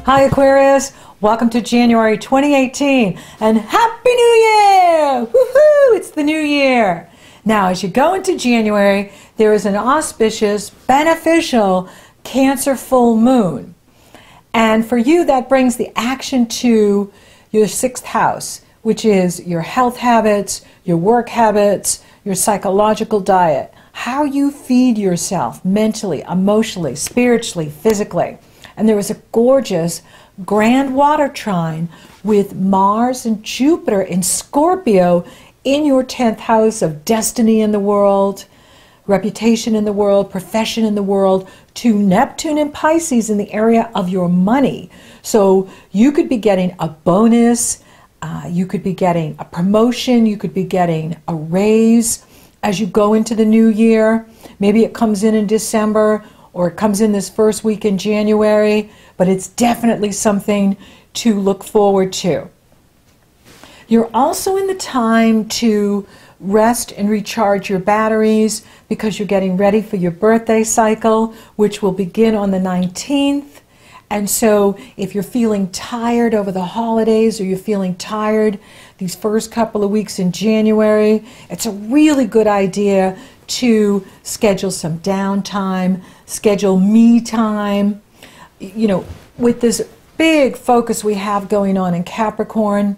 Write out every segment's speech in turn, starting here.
Hi Aquarius, welcome to January 2018 and Happy New Year! Woohoo! It's the new year. Now as you go into January, there is an auspicious, beneficial Cancer full moon. And for you that brings the action to your 6th house, which is your health habits, your work habits, your psychological diet, how you feed yourself mentally, emotionally, spiritually, physically. And there was a gorgeous grand water trine with Mars and Jupiter in Scorpio in your 10th house of destiny in the world, reputation in the world, profession in the world, to Neptune and Pisces in the area of your money. So you could be getting a bonus, you could be getting a promotion, you could be getting a raise as you go into the new year. Maybe it comes in December, or it comes in this first week in January, but it's definitely something to look forward to. You're also in the time to rest and recharge your batteries because you're getting ready for your birthday cycle, which will begin on the 19th. And so if you're feeling tired over the holidays, or you're feeling tired these first couple of weeks in January, it's a really good idea to schedule some downtime, schedule me time. You know, with this big focus we have going on in Capricorn,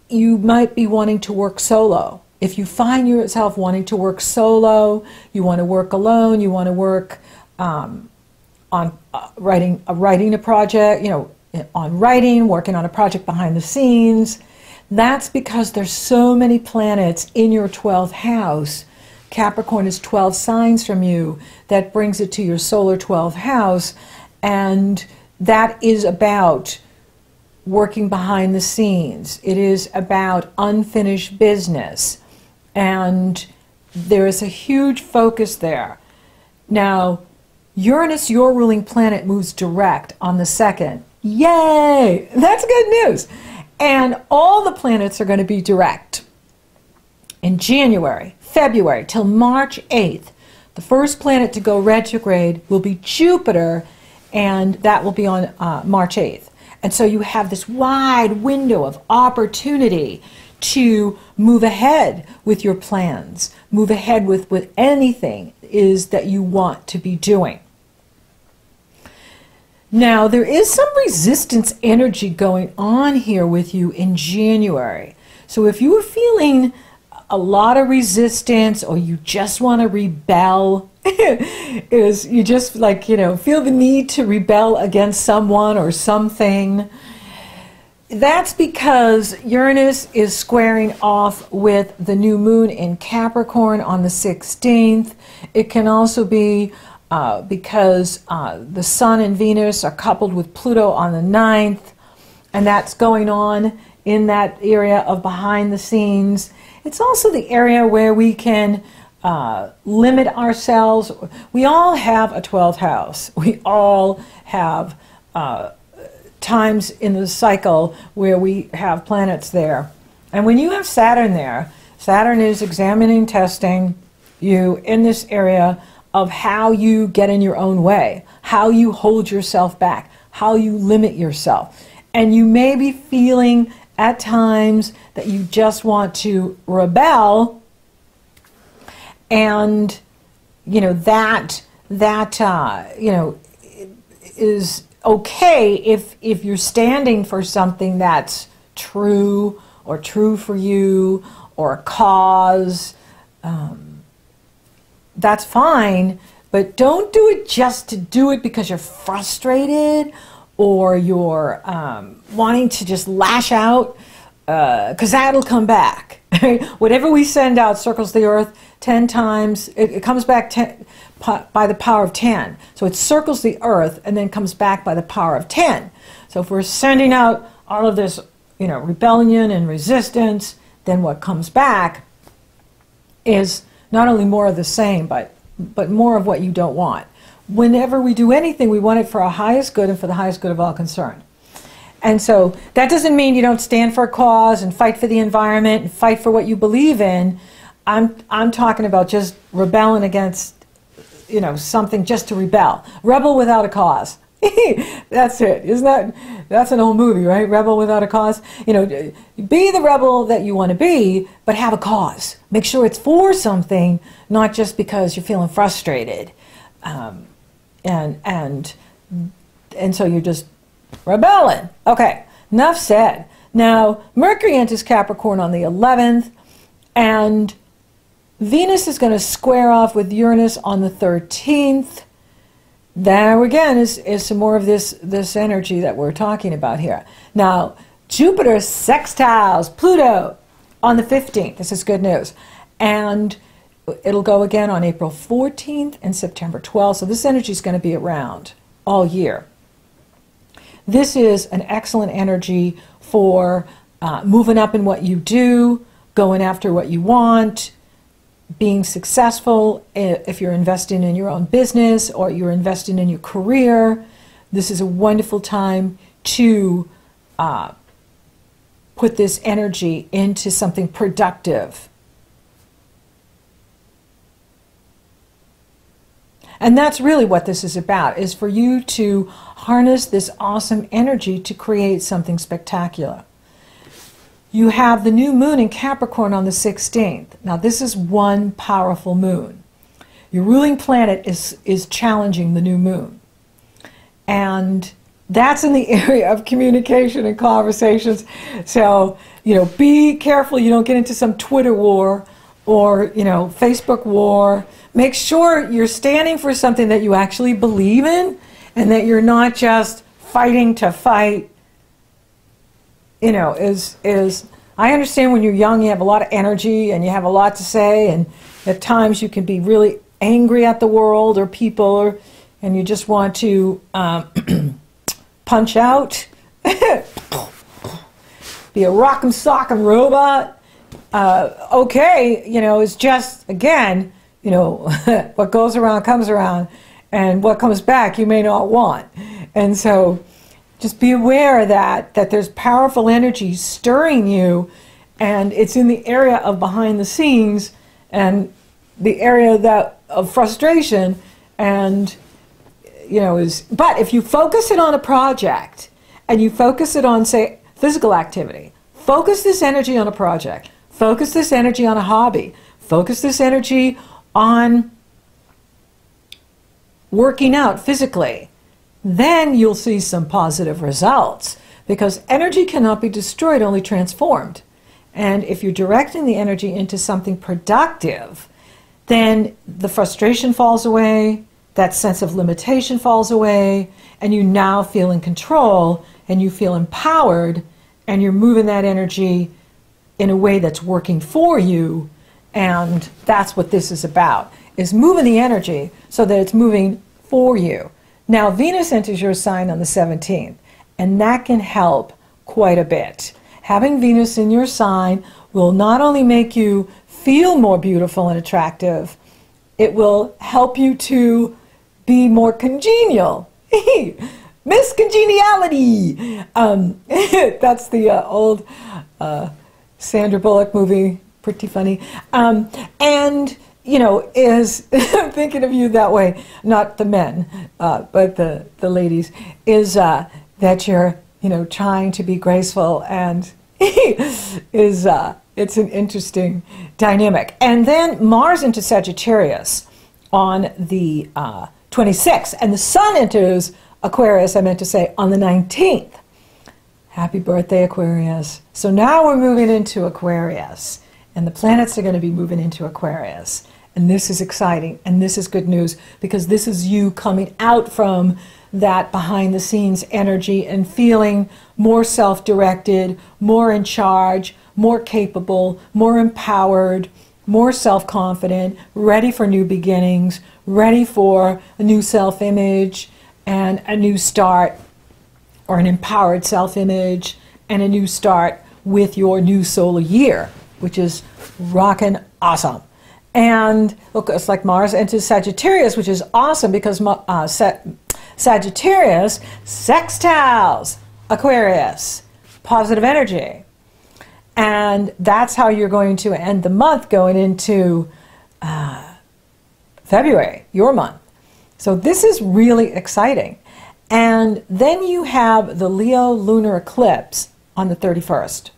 you might be wanting to work solo. If you find yourself wanting to work solo, you want to work alone, you want to work on writing a project, on writing, working on a project behind the scenes, that's because there's so many planets in your 12th house. Capricorn is 12 signs from you. That brings it to your solar 12th house, and that is about working behind the scenes. It is about unfinished business, and there is a huge focus there. Now, Uranus, your ruling planet, moves direct on the 2nd. Yay! That's good news. And all the planets are going to be direct in January, February, till March 8th. The first planet to go retrograde will be Jupiter, and that will be on March 8th. And so you have this wide window of opportunity to move ahead with your plans, move ahead with anything is that you want to be doing. Now, there is some resistance energy going on here with you in January. So if you are feeling a lot of resistance, or you just want to rebel, is you just feel the need to rebel against someone or something, that's because Uranus is squaring off with the new moon in Capricorn on the 16th. It can also be because the Sun and Venus are coupled with Pluto on the 9th, and that's going on in that area of behind the scenes. It's also the area where we can limit ourselves. We all have a 12th house. We all have times in the cycle where we have planets there. And when you have Saturn there, Saturn is examining, testing you in this area of how you get in your own way, how you hold yourself back, how you limit yourself. And you may be feeling at times that you just want to rebel, and that is okay if you're standing for something that's true, or true for you, or a cause. That's fine, but don't do it just to do it because you're frustrated, or you're wanting to just lash out, because that'll come back. Whatever we send out circles the earth 10 times. It comes back by the power of 10. So it circles the earth and then comes back by the power of 10. So if we're sending out all of this, rebellion and resistance, then what comes back is not only more of the same, but more of what you don't want. Whenever we do anything, we want it for our highest good and for the highest good of all concerned. And so that doesn't mean you don't stand for a cause and fight for the environment and fight for what you believe in. I'm talking about just rebelling against, something just to rebel. Rebel without a cause. That's it. That's an old movie, right? Rebel Without a Cause. You know, be the rebel that you want to be, but have a cause. Make sure it's for something, not just because you're feeling frustrated. And so you're just rebelling. Okay, enough said. Now, Mercury enters Capricorn on the 11th, and Venus is going to square off with Uranus on the 13th. There again is some more of this energy that we're talking about here. Now, Jupiter sextiles Pluto on the 15th. This is good news. And it'll go again on April 14th and September 12th. So this energy is going to be around all year. This is an excellent energy for moving up in what you do, going after what you want, being successful if you're investing in your own business or you're investing in your career. This is a wonderful time to put this energy into something productive. And that's really what this is about, is for you to harness this awesome energy to create something spectacular. You have the new moon in Capricorn on the 16th. Now this is one powerful moon. Your ruling planet is challenging the new moon. And that's in the area of communication and conversations. So, you know, be careful you don't get into some Twitter war or, you know, Facebook war. Make sure you're standing for something that you actually believe in and that you're not just fighting to fight. You know, I understand when you're young you have a lot of energy and you have a lot to say, and at times you can be really angry at the world or people, and you just want to punch out, be a rock'em sock'em robot. Okay, you know, it's just, again, you know, what goes around comes around, and what comes back you may not want. And so just be aware that there's powerful energy stirring you, and it's in the area of behind the scenes and the area of frustration, and you know, but if you focus it on a project and you focus it on, say, physical activity, focus this energy on a project, focus this energy on a hobby, focus this energy on working out physically, then you'll see some positive results, because energy cannot be destroyed, only transformed. And if you're directing the energy into something productive, then the frustration falls away, that sense of limitation falls away, and you now feel in control and you feel empowered, and you're moving that energy in a way that's working for you. And that's what this is about, is moving the energy so that it's moving for you. Now, Venus enters your sign on the 17th, and that can help quite a bit. Having Venus in your sign will not only make you feel more beautiful and attractive, it will help you to be more congenial. Miss Congeniality! That's the old Sandra Bullock movie, pretty funny. And you know, is thinking of you that way, not the men, but the ladies, is that you're, you know, trying to be graceful, and it's an interesting dynamic. And then Mars into Sagittarius on the 26th, and the Sun enters Aquarius, I meant to say, on the 19th. Happy birthday, Aquarius. So now we're moving into Aquarius, and the planets are going to be moving into Aquarius. And this is exciting, and this is good news, because this is you coming out from that behind the scenes energy and feeling more self-directed, more in charge, more capable, more empowered, more self-confident, ready for new beginnings, ready for a new self-image and a new start, or an empowered self-image and a new start with your new solar year, which is rockin' awesome. And look, it's like Mars enters Sagittarius, which is awesome, because Sagittarius sextiles Aquarius, positive energy. And that's how you're going to end the month, going into February, your month. So this is really exciting. And then you have the Leo lunar eclipse on the 31st.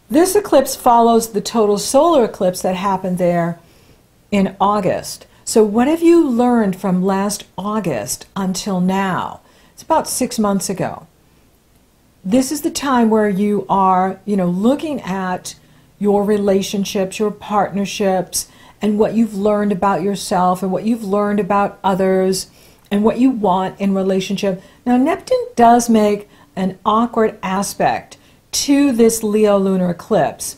This eclipse follows the total solar eclipse that happened there in August. So what have you learned from last August until now? It's about 6 months ago. This is the time where you are, looking at your relationships, your partnerships, and what you've learned about yourself and what you've learned about others and what you want in relationship. Now, Neptune does make an awkward aspect to this Leo lunar eclipse,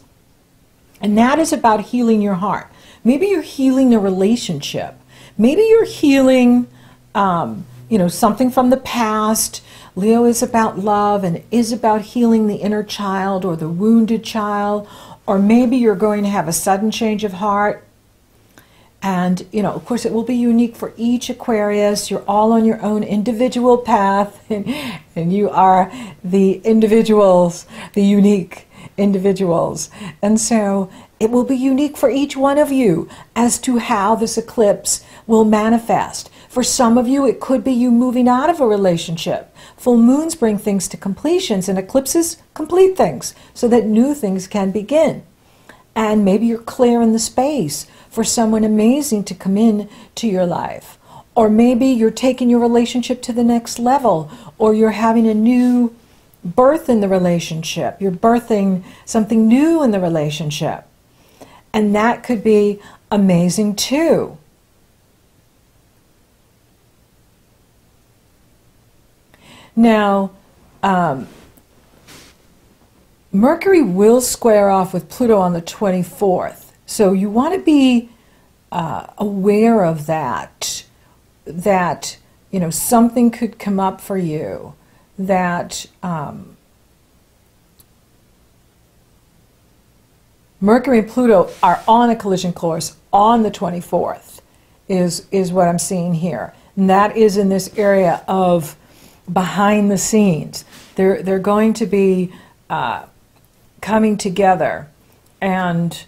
and that is about healing your heart. Maybe you're healing a relationship. Maybe you're healing, something from the past. Leo is about love and is about healing the inner child or the wounded child. Or maybe you're going to have a sudden change of heart. And, of course, it will be unique for each Aquarius. You're all on your own individual path. And you are the individuals, the unique individuals. And so it will be unique for each one of you as to how this eclipse will manifest. For some of you, it could be you moving out of a relationship. Full moons bring things to completions, and eclipses complete things so that new things can begin. And maybe you're clearing the space for someone amazing to come in to your life. Or maybe you're taking your relationship to the next level, or you're having a new birth in the relationship. You're birthing something new in the relationship. And that could be amazing too. Now, Mercury will square off with Pluto on the 24th. So you want to be aware of that, something could come up for you, that Mercury and Pluto are on a collision course on the 24th, is what I'm seeing here. And that is in this area of behind the scenes. They're going to be coming together, and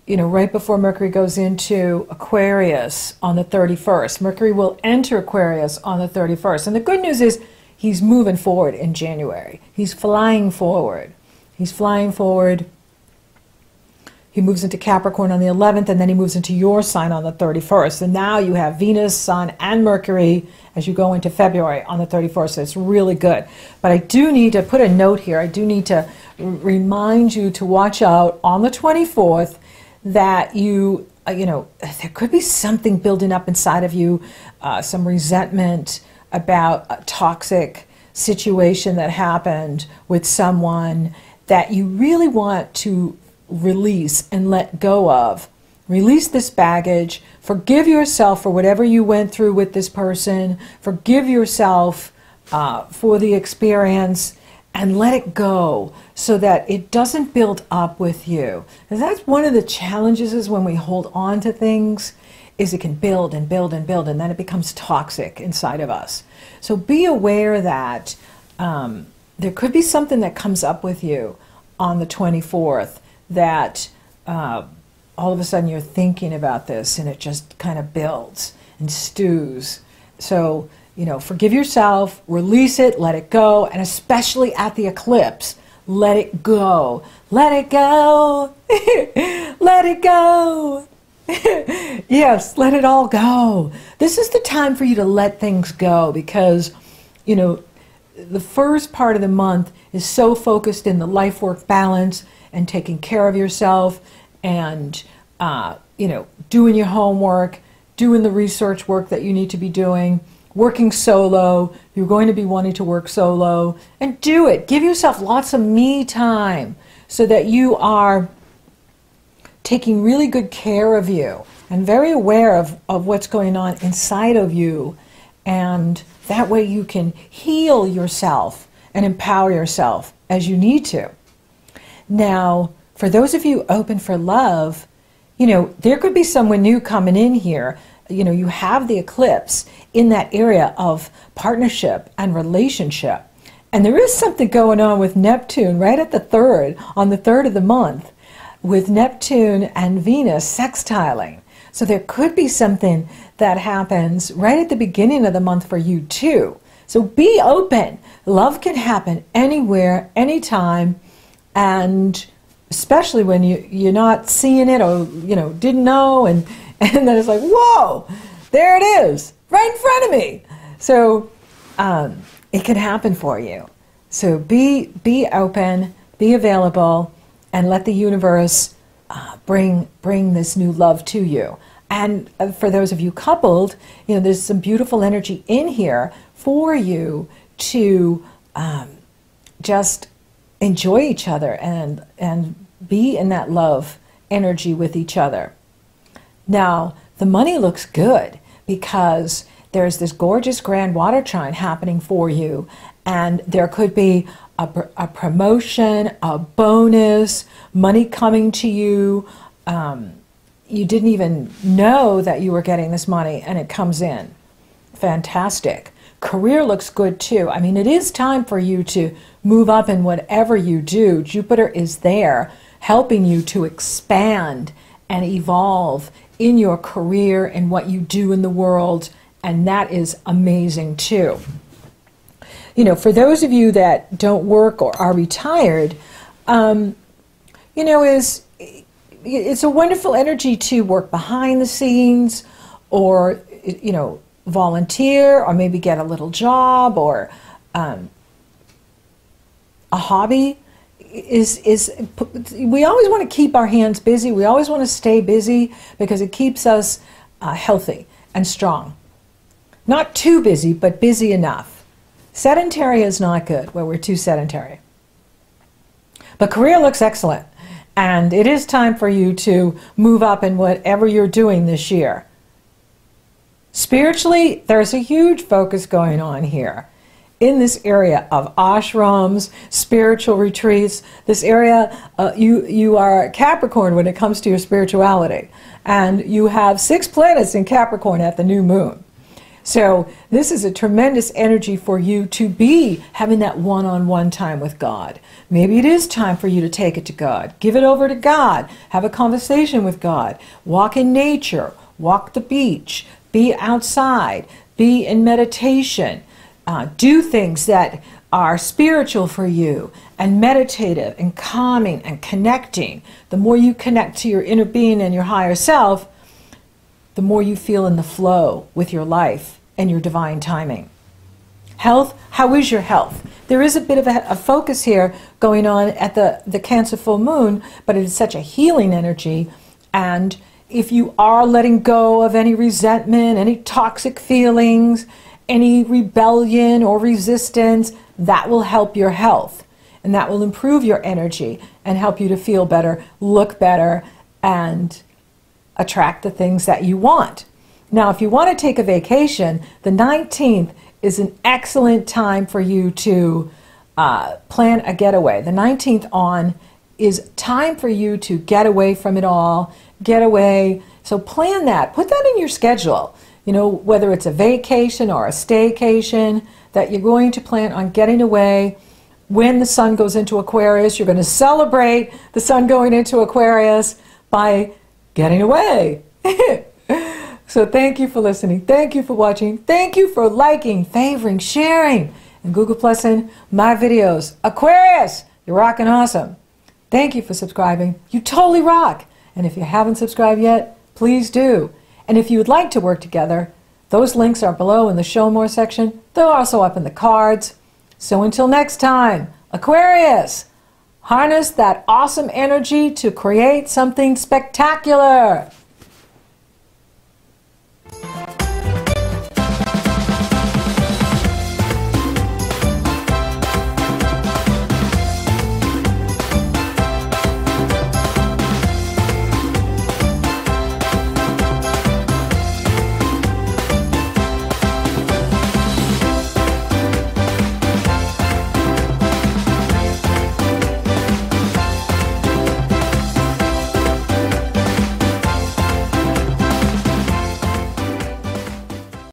right before Mercury goes into Aquarius on the 31st. Mercury will enter Aquarius on the 31st. And the good news is he's moving forward in January. He's flying forward. He's flying forward. He moves into Capricorn on the 11th, and then he moves into your sign on the 31st. And now you have Venus, Sun, and Mercury as you go into February on the 31st. So it's really good. But I do need to put a note here. I do need to remind you to watch out on the 24th that there could be something building up inside of you, some resentment about a toxic situation that happened with someone that you really want to release and let go of. Release this baggage. Forgive yourself for whatever you went through with this person. Forgive yourself for the experience, and let it go so that it doesn't build up with you. And that's one of the challenges is when we hold on to things, is it can build and build and build, and then it becomes toxic inside of us. So be aware that there could be something that comes up with you on the 24th that all of a sudden you're thinking about this, and it just kind of builds and stews. So, forgive yourself, release it, let it go, and especially at the eclipse, let it go. Let it go. Let it go. Yes, let it all go. This is the time for you to let things go because, the first part of the month is so focused in the life-work balance and taking care of yourself and, doing your homework, doing the research work that you need to be doing, working solo. You're going to be wanting to work solo, and do it. Give yourself lots of me time so that you are taking really good care of you and very aware of what's going on inside of you. And that way you can heal yourself and empower yourself as you need to. Now, for those of you open for love, there could be someone new coming in here. You have the eclipse in that area of partnership and relationship. And there is something going on with Neptune right at the 3rd, on the 3rd of the month, with Neptune and Venus sextiling. So there could be something that happens right at the beginning of the month for you too. So be open. Love can happen anywhere, anytime, and especially when you're not seeing it or didn't know, and then it's like, whoa, there it is, right in front of me. So it can happen for you. So be open, be available, and let the universe bring this new love to you. And for those of you coupled, there's some beautiful energy in here for you to just enjoy each other and be in that love energy with each other. Now, the money looks good because there's this gorgeous grand water trine happening for you, and there could be a promotion, a bonus, money coming to you. You didn't even know that you were getting this money, and it comes in. Fantastic. Career looks good too. I mean, it is time for you to move up in whatever you do. Jupiter is there helping you to expand and evolve in your career and what you do in the world, and that is amazing too. For those of you that don't work or are retired, it's a wonderful energy to work behind the scenes, or volunteer, or maybe get a little job, or a hobby. We always want to keep our hands busy. We always want to stay busy because it keeps us healthy and strong. Not too busy, but busy enough. Sedentary is not good, where we're too sedentary. But career looks excellent, and it is time for you to move up in whatever you're doing this year. Spiritually, there's a huge focus going on here in this area of ashrams, spiritual retreats. This area, you are Capricorn when it comes to your spirituality, and you have 6 planets in Capricorn at the new moon. So this is a tremendous energy for you to be having that one-on-one time with God. Maybe it is time for you to take it to God. Give it over to God. Have a conversation with God. Walk in nature. Walk the beach. Be outside. Be in meditation. Do things that are spiritual for you and meditative and calming and connecting. The more you connect to your inner being and your higher self, the more you feel in the flow with your life and your divine timing. Health, how is your health? There is a bit of a focus here going on at the Cancer full moon, but it is such a healing energy. And if you are letting go of any resentment, any toxic feelings, any rebellion or resistance, that will help your health. And that will improve your energy and help you to feel better, look better, and attract the things that you want. Now, if you want to take a vacation, the 19th is an excellent time for you to plan a getaway. The 19th on is time for you to get away from it all, get away. So plan that. Put that in your schedule. Whether it's a vacation or a staycation, that you're going to plan on getting away. When the sun goes into Aquarius, you're going to celebrate the sun going into Aquarius by getting away. So thank you for listening. Thank you for watching. Thank you for liking, favoring, sharing, and Google Plusing my videos. Aquarius, you're rocking awesome. Thank you for subscribing. You totally rock. And if you haven't subscribed yet, please do. And if you would like to work together, those links are below in the Show More section. They're also up in the cards. So until next time, Aquarius, harness that awesome energy to create something spectacular.